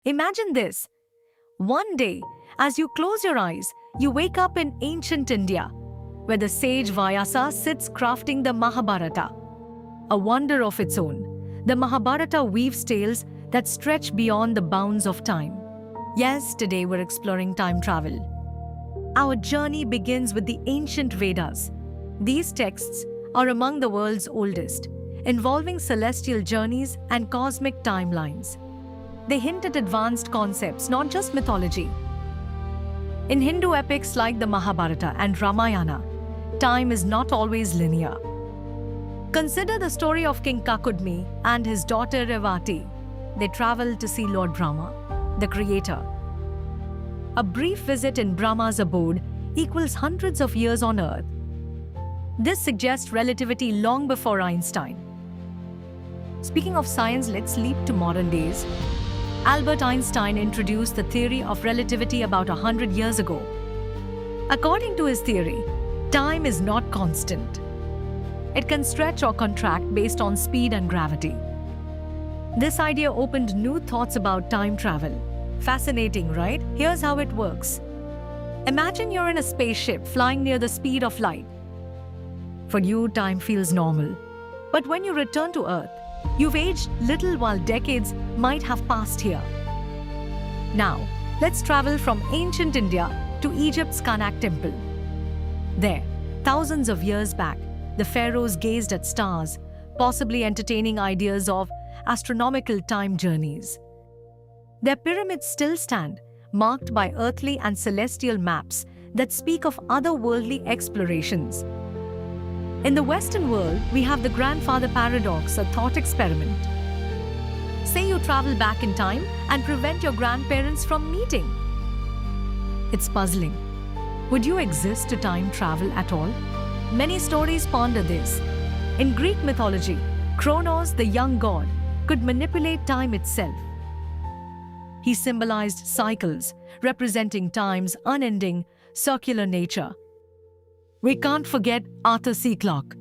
Imagine this. One day, as you close your eyes, you wake up in ancient India, where the sage Vyasa sits crafting the Mahabharata. A wonder of its own, the Mahabharata weaves tales that stretch beyond the bounds of time. Yes, today we're exploring time travel. Our journey begins with the ancient Vedas. These texts are among the world's oldest, involving celestial journeys and cosmic timelines. They hint at advanced concepts, not just mythology. In Hindu epics like the Mahabharata and Ramayana, time is not always linear. Consider the story of King Kakudmi and his daughter Revati. They travel to see Lord Brahma, the creator. A brief visit in Brahma's abode equals hundreds of years on Earth. This suggests relativity long before Einstein. Speaking of science, let's leap to modern days. Albert Einstein introduced the theory of relativity about 100 years ago. According to his theory, time is not constant. It can stretch or contract based on speed and gravity. This idea opened new thoughts about time travel. Fascinating, right? Here's how it works. Imagine you're in a spaceship flying near the speed of light. For you, time feels normal. But when you return to Earth, you've aged little while decades might have passed here. Now, let's travel from ancient India to Egypt's Karnak temple. There, thousands of years back, the pharaohs gazed at stars, possibly entertaining ideas of astronomical time journeys. Their pyramids still stand, marked by earthly and celestial maps that speak of otherworldly explorations. In the Western world, we have the grandfather paradox, a thought experiment. Say you travel back in time and prevent your grandparents from meeting. It's puzzling. Would you exist to time travel at all? Many stories ponder this. In Greek mythology, Kronos, the young god, could manipulate time itself. He symbolized cycles, representing time's unending, circular nature. We can't forget Arthur C. Clarke.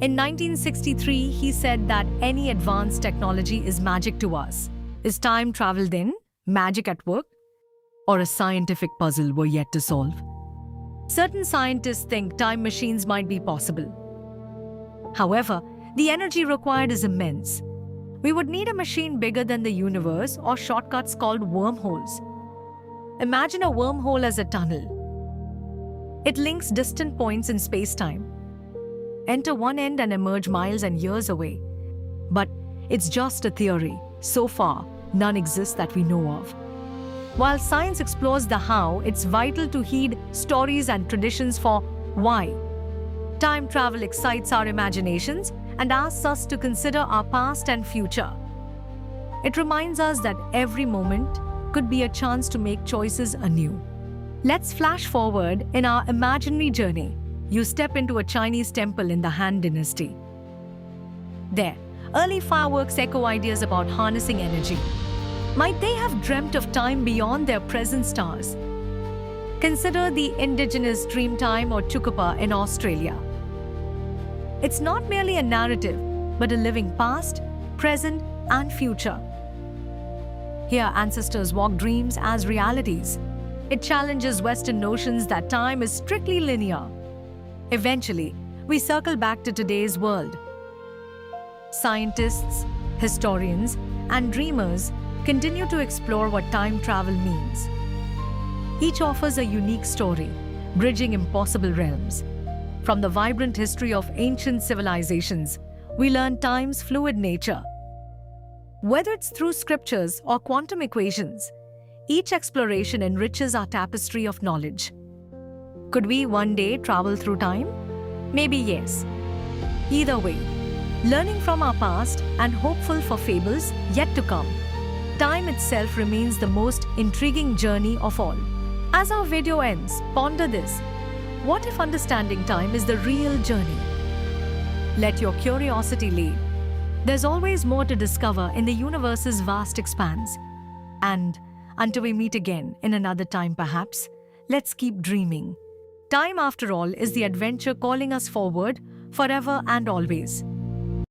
In 1963, he said that any advanced technology is magic to us. Is time travel then magic at work? Or a scientific puzzle we're yet to solve? Certain scientists think time machines might be possible. However, the energy required is immense. We would need a machine bigger than the universe or shortcuts called wormholes. Imagine a wormhole as a tunnel. It links distant points in space-time. Enter one end and emerge miles and years away. But it's just a theory. So far, none exists that we know of. While science explores the how, it's vital to heed stories and traditions for why. Time travel excites our imaginations and asks us to consider our past and future. It reminds us that every moment could be a chance to make choices anew. Let's flash forward in our imaginary journey. You step into a Chinese temple in the Han Dynasty. There, early fireworks echo ideas about harnessing energy. Might they have dreamt of time beyond their present stars? Consider the indigenous Dreamtime or Chukupa in Australia. It's not merely a narrative, but a living past, present, and future. Here, ancestors walk dreams as realities. It challenges Western notions that time is strictly linear. Eventually, we circle back to today's world. Scientists, historians, and dreamers continue to explore what time travel means. Each offers a unique story, bridging impossible realms. From the vibrant history of ancient civilizations, we learn time's fluid nature. Whether it's through scriptures or quantum equations, each exploration enriches our tapestry of knowledge. Could we one day travel through time? Maybe yes. Either way, learning from our past and hopeful for fables yet to come, time itself remains the most intriguing journey of all. As our video ends, ponder this. What if understanding time is the real journey? Let your curiosity lead. There's always more to discover in the universe's vast expanse. And until we meet again in another time perhaps, let's keep dreaming. Time, after all, is the adventure calling us forward forever and always.